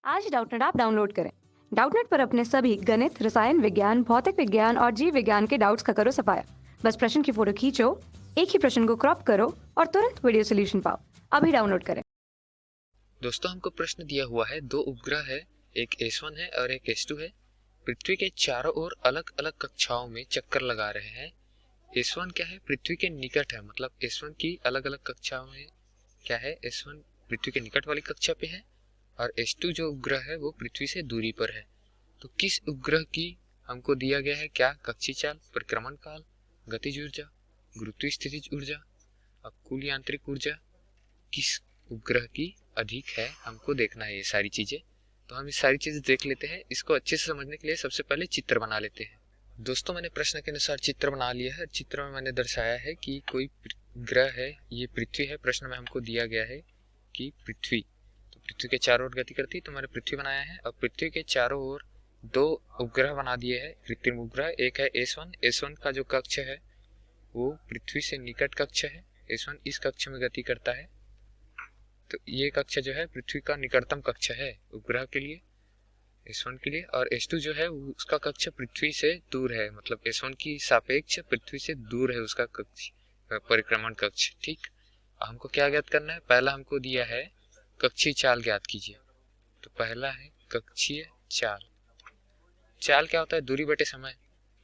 आज Doubtnut app download करें। Doubtnut पर अपने सभी गणित, रसायन विज्ञान, भौतिक विज्ञान और जीव विज्ञान के डाउट्स का करो सफाया। बस प्रश्न की फोटो खींचो, एक ही प्रश्न को क्रॉप करो और तुरंत वीडियो सोल्यूशन पाओ। अभी डाउनलोड करें। दोस्तों, हमको प्रश्न दिया हुआ है, दो उपग्रह है, एक S1 है और एक S2 है। पृथ्वी के चारों ओर अलग अलग कक्षाओं में चक्कर लगा रहे हैं। S1 क्या है? पृथ्वी के निकट है, मतलब S1 की अलग अलग कक्षाओं में क्या है? S1 पृथ्वी के निकट वाली कक्षा पे है और S2 जो उपग्रह है वो पृथ्वी से दूरी पर है। तो किस उपग्रह की हमको दिया गया है क्या? कक्षीय चाल, परिक्रमण काल, गतिज ऊर्जा, गुरुत्वीय स्थितिज ऊर्जा और कुल यांत्रिक ऊर्जा किस उपग्रह की अधिक है, हमको देखना है ये सारी चीजें। तो हम ये सारी चीजें देख लेते हैं। इसको अच्छे से समझने के लिए सबसे पहले चित्र बना लेते हैं। दोस्तों, मैंने प्रश्न के अनुसार चित्र बना लिया है। चित्र में मैंने दर्शाया है कि कोई ग्रह है, ये पृथ्वी है। प्रश्न में हमको दिया गया है कि पृथ्वी, तो पृथ्वी के चारों ओर गति करती है, तो मैंने पृथ्वी बनाया है और पृथ्वी के चारों ओर दो उपग्रह बना दिए हैं, कृत्रिम उपग्रह। एक है S1। S1 का जो कक्ष है वो पृथ्वी से निकट कक्ष है। S1 इस कक्ष में गति करता है, तो ये कक्ष जो है पृथ्वी का निकटतम कक्ष है उपग्रह के लिए, S1 के लिए। और S2 जो है उसका कक्ष पृथ्वी से दूर है, मतलब S1 की सापेक्ष पृथ्वी से दूर है उसका कक्ष, परिक्रमण कक्ष। ठीक, हमको क्या ज्ञात करना है? पहला हमको दिया है कक्षीय चाल ज्ञात कीजिए। तो पहला है कक्षीय चाल। चाल क्या होता है? दूरी बटे समय।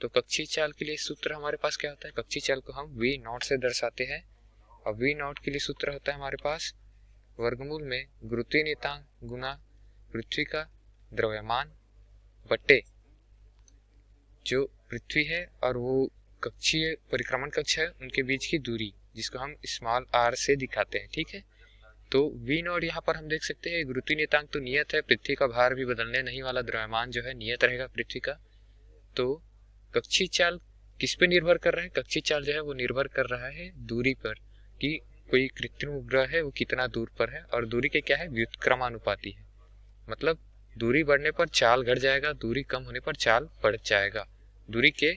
तो कक्षीय चाल के लिए सूत्र हमारे पास क्या होता है? कक्षीय चाल को हम V0 से दर्शाते हैं और V0 के लिए सूत्र होता है हमारे पास वर्गमूल में गुरुत्वीय नियतांक गुना पृथ्वी का द्रव्यमान बटे जो पृथ्वी है और वो कक्षीय परिक्रमण कक्ष है उनके बीच की दूरी, जिसको हम स्मॉल r से दिखाते हैं। ठीक है, तो V0 यहाँ पर हम देख सकते हैं गुरुत्वीय नियतांक तो नियत है, पृथ्वी का भार भी बदलने नहीं वाला, द्रव्यमान जो है नियत रहेगा पृथ्वी का। तो कक्षीय चाल किस पे निर्भर कर रहा है? कक्षीय चाल जो है वो निर्भर कर रहा है दूरी पर, कि कोई कृत्रिम उपग्रह है वो कितना दूर पर है। और दूरी के क्या है? व्युत्क्रमानुपाती है, मतलब दूरी बढ़ने पर चाल घट जाएगा, दूरी कम होने पर चाल बढ़ जाएगा। दूरी के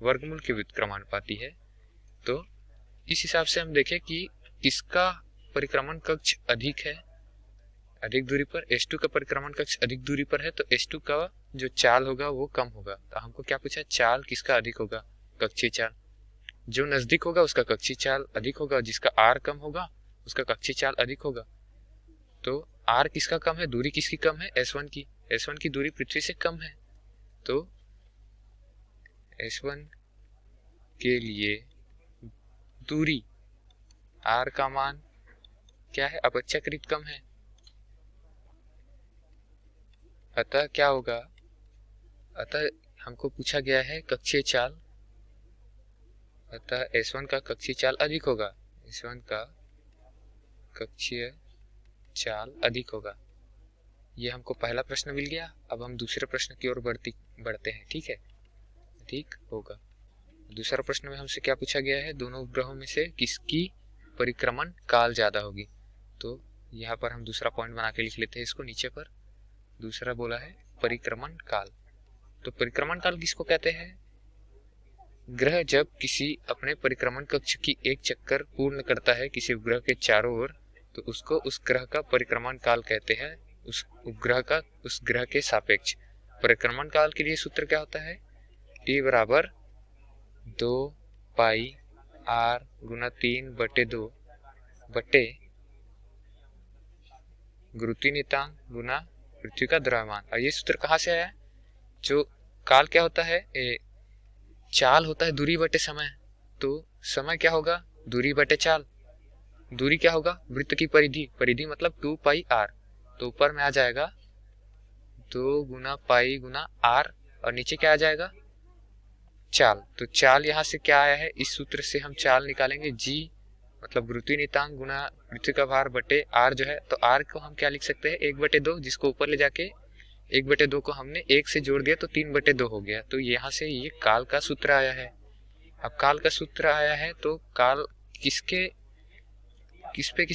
वर्गमूल के व्युत्क्रमानुपाती है। तो इस हिसाब से हम देखें कि किसका परिक्रमण कक्ष अधिक है, अधिक दूरी पर। S2 का परिक्रमण कक्ष अधिक दूरी पर है, तो S2 का जो चाल होगा वो कम होगा। तो हमको क्या पूछा? चाल किसका अधिक होगा? कक्षीय चाल। जो नजदीक होगा उसका कक्षीय चाल अधिक होगा, जिसका r कम होगा उसका कक्षीय चाल अधिक होगा। तो r किसका कम है? दूरी किसकी कम है? S1 की। S1 की दूरी पृथ्वी से कम है, तो S1 के लिए दूरी r का मान क्या है? अपेक्षाकृत कम है। अतः क्या होगा? अतः हमको पूछा गया है कक्षीय चाल, अतः S1 का कक्षीय चाल अधिक होगा। S1 का कक्षीय चाल अधिक होगा। ये हमको पहला प्रश्न मिल गया। अब हम दूसरे प्रश्न की ओर बढ़ते हैं। ठीक है, ठीक होगा। दूसरा प्रश्न में हमसे क्या पूछा गया है? दोनों उपग्रहों में से किसकी परिक्रमण काल ज्यादा होगी? तो यहाँ पर हम दूसरा पॉइंट बना के लिख लेते हैं इसको नीचे पर। दूसरा बोला है परिक्रमण काल। तो परिक्रमण काल किसको कहते हैं? ग्रह जब किसी अपने परिक्रमण कक्ष की एक चक्कर पूर्ण करता है किसी उपग्रह के चारों ओर, तो उसको उस ग्रह का परिक्रमण काल कहते हैं, उस उपग्रह का उस ग्रह के सापेक्ष। परिक्रमण काल के लिए सूत्र क्या होता है? T बराबर 2 पाई r गुना 3/2 बटे गुरुत्वीय नियतांक गुना पृथ्वी का द्रव्यमान। और ये सूत्र कहाँ से आया? जो काल क्या होता है? चाल होता है दूरी बटे समय। तो समय क्या होगा? दूरी बटे चाल। दूरी क्या होगा? वृत्त की परिधि। परिधि मतलब 2 पाई r। तो ऊपर में आ जाएगा 2 गुना पाई गुना r और नीचे क्या आ जाएगा? चाल। तो चाल यहाँ से क्या आया है? इस सूत्र से हम चाल निकालेंगे, g मतलब गुरुत्वीय नियतांक गुना पृथ्वी का भार बटे r जो है। तो r को हम क्या लिख सकते हैं? 1/2, जिसको ऊपर ले जाके 1/2 को हमने 1 से जोड़ दिया तो 3/2 हो गया। तो यहाँ से ये काल का सूत्र आया है। अब काल का सूत्र आया है तो काल किस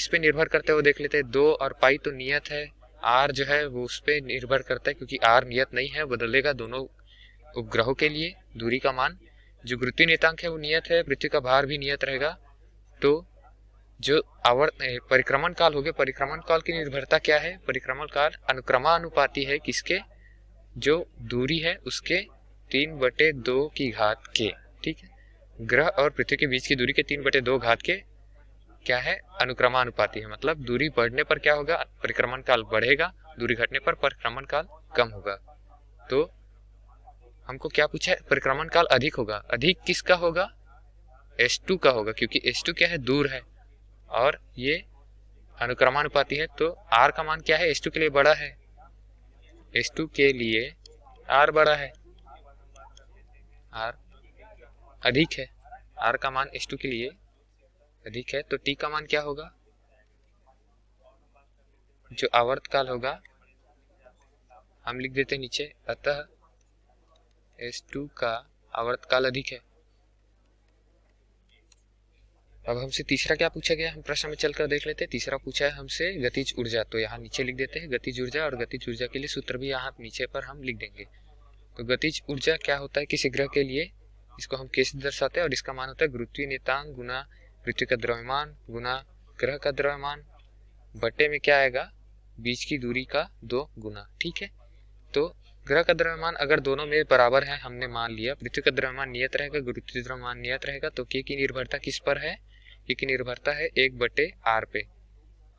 पे निर्भर करता है वो देख लेते हैं। 2 और पाई तो नियत है, r जो है वो उस पे निर्भर करता है, क्योंकि r नियत नहीं है, बदलेगा दोनों उपग्रहों के लिए दूरी का मान। जो गुरुत्वीय नियतांक है वो नियत है, पृथ्वी का भार भी नियत रहेगा। तो जो परिक्रमण काल हो गया, परिक्रमण काल की निर्भरता क्या है? परिक्रमण काल अनुक्रमानुपाती है किसके? जो दूरी है उसके 3/2 की घात के। ठीक है, ग्रह और पृथ्वी के बीच की दूरी के 3/2 घात के क्या है? अनुक्रमानुपाती है। मतलब दूरी बढ़ने पर क्या होगा? परिक्रमण काल बढ़ेगा, दूरी घटने पर परिक्रमण काल कम होगा। तो हमको क्या पूछा है? परिक्रमण काल अधिक होगा। अधिक किसका होगा? S2 का होगा, क्योंकि S2 क्या है? दूर है और ये अनुक्रमानुपाती है। तो R का मान क्या है? S2 के लिए बड़ा है, S2 के लिए R बड़ा है, R अधिक है, R का मान S2 के लिए अधिक है। तो T का मान क्या होगा? जो आवर्तकाल होगा हम लिख देते नीचे, अतः S2 का आवर्तकाल अधिक है। अब हमसे तीसरा क्या पूछा गया, हम प्रश्न में चलकर देख लेते हैं। तीसरा पूछा है हमसे गतिज ऊर्जा, तो यहाँ नीचे लिख देते हैं गतिज ऊर्जा, और गतिज ऊर्जा के लिए सूत्र भी यहाँ नीचे पर हम लिख देंगे। तो गतिज ऊर्जा क्या होता है किसी ग्रह के लिए, इसको हम कैसे दर्शाते हैं? और इसका मान होता है गुरुत्वीय नियतांक गुना पृथ्वी का द्रव्यमान गुना ग्रह का द्रव्यमान बटे में क्या आएगा? बीच की दूरी का 2 गुना। ठीक है, तो ग्रह का द्रव्यमान अगर दोनों में बराबर है, हमने मान लिया पृथ्वी का द्रव्यमान नियत रहेगा, गुरुत्वीय द्रव्यमान नियत रहेगा, तो के की निर्भरता किस पर है? के की निर्भरता है 1/r पे।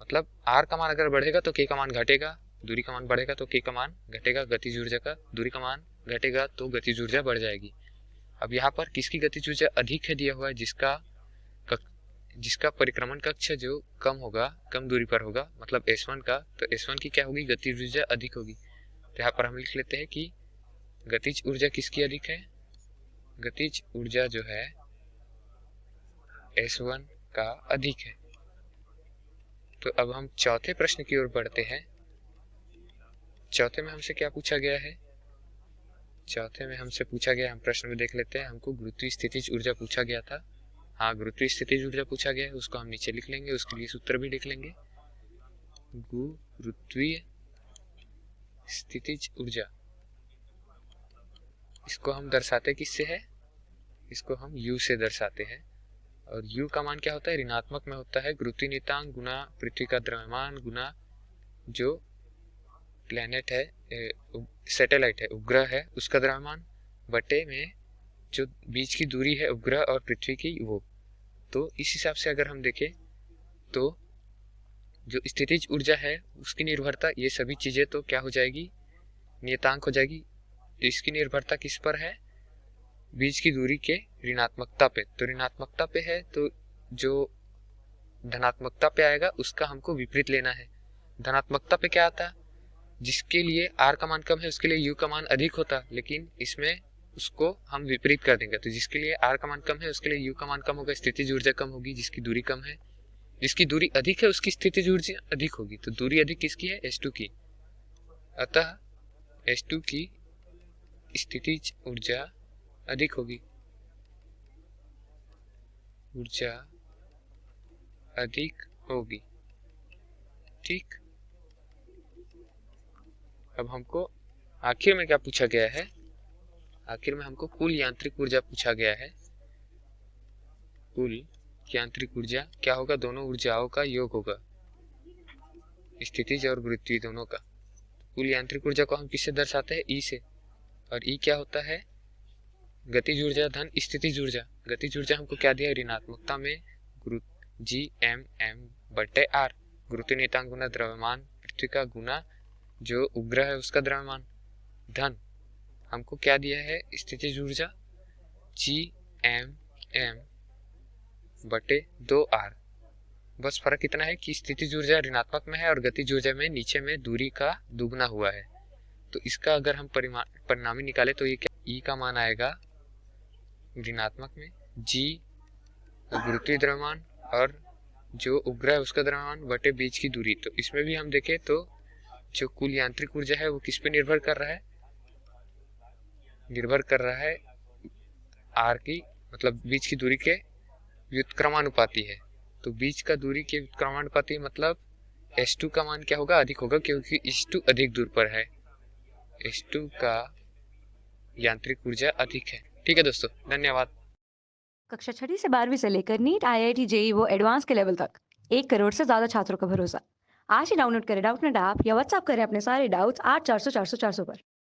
मतलब r का मान अगर बढ़ेगा तो के का मान घटेगा, दूरी का मान बढ़ेगा तो के का मान घटेगा, गतिज ऊर्जा का दूरी का मान घटेगा तो गतिज ऊर्जा बढ़ जाएगी। अब यहाँ पर किसकी गतिज ऊर्जा अधिक है दिया हुआ है? जिसका परिक्रमण कक्ष जो कम होगा, कम दूरी पर होगा, मतलब S1 का, तो S1 की क्या होगी? गतिज ऊर्जा अधिक होगी। तो यहाँ पर हम लिख लेते हैं कि गतिज ऊर्जा किसकी अधिक है? गतिज ऊर्जा जो है S1 का अधिक है। तो अब हम चौथे प्रश्न की ओर बढ़ते हैं। चौथे में हमसे क्या पूछा गया है? चौथे में हमसे पूछा गया, हम प्रश्न में देख लेते हैं, हमको गुरुत्वीय स्थितिज ऊर्जा पूछा गया था। हाँ, गुरुत्वीय स्थितिज ऊर्जा पूछा गया है, उसको हम नीचे लिख लेंगे, उसके लिए सूत्र भी लिख लेंगे। गुरुत्वीय स्थितिज ऊर्जा, इसको हम दर्शाते किससे है? इसको हम U से दर्शाते हैं, और U का मान क्या होता है? ऋणात्मक में होता है गुरुत्वीय नियतांक गुना पृथ्वी का द्रव्यमान गुना जो प्लेनेट है, सैटेलाइट है, उपग्रह है, उसका द्रव्यमान बटे में जो बीच की दूरी है उपग्रह और पृथ्वी की, वो। तो इस हिसाब से अगर हम देखें तो जो स्थितिज ऊर्जा है उसकी निर्भरता, ये सभी चीजें तो क्या हो जाएगी? नियतांक हो जाएगी। तो इसकी निर्भरता किस पर है? बीच की दूरी के ऋणात्मकता पे। तो ऋणात्मकता पे है तो जो धनात्मकता पे आएगा उसका हमको विपरीत लेना है। धनात्मकता पे क्या आता? जिसके लिए r का मान कम है उसके लिए u का मान अधिक होता, लेकिन इसमें उसको हम विपरीत कर देंगे। तो जिसके लिए r का मान कम है उसके लिए u का मान कम होगा, स्थितिज ऊर्जा कम होगी। जिसकी दूरी कम है, जिसकी दूरी अधिक है उसकी स्थितिज ऊर्जा अधिक होगी। तो दूरी अधिक किसकी है? S2 की। अतः S2 की स्थितिज ऊर्जा अधिक होगी, ऊर्जा अधिक होगी। ठीक, अब हमको आखिर में क्या पूछा गया है? आखिर में हमको कुल यांत्रिक ऊर्जा पूछा गया है। कुल यांत्रिक ऊर्जा क्या होगा? दोनों ऊर्जाओं का योग होगा, स्थितिज और गुरुत्वीय दोनों का। कुल यांत्रिक ऊर्जा को हम किससे दर्शाते हैं? ई से। और ई क्या होता है? गतिज ऊर्जा धन स्थितिज ऊर्जा। गतिज ऊर्जा हमको क्या दिया? ऋणात्मकता में गुरु GM बटे R, गुरुत्वीय नियतांक गुना द्रव्यमान पृथ्वी का गुना जो उपग्रह है उसका द्रव्यमान, धन हमको क्या दिया है? स्थितिज ऊर्जा GM बटे 2R। बस फर्क इतना है कि स्थितिज ऊर्जा ऋणात्मक में है और गतिज ऊर्जा में नीचे में दूरी का दुगना हुआ है। तो इसका अगर हम परिणामी निकाले तो ये क्या? E का मान आएगा ऋणात्मक में, G गुरुत्वीय द्रव्यमान और जो उपग्रह है उसका द्रव्यमान बटे बीच की दूरी। तो इसमें भी हम देखें तो जो कुल यांत्रिक ऊर्जा है वो किस पे निर्भर कर रहा है? निर्भर कर रहा है R की, मतलब बीच की दूरी के व्युत्क्रमानुपाती है। तो बीच का दूरी के व्युत्क्रमानुपाती मतलब S2 का मान क्या होगा? अधिक होगा, क्योंकि S2 अधिक दूर पर है। S2 का यांत्रिक ऊर्जा अधिक है। ठीक है दोस्तों, धन्यवाद। कक्षा 6ठी से 12वीं से लेकर नीट, IIT, JEE वो एडवांस के लेवल तक 1 करोड़ से ज्यादा छात्रों का भरोसा। आज ही डाउनलोड करें डाउटनेट ऐप या व्हाट्सएप करें अपने सारे डाउट्स 8400 400 400 पर।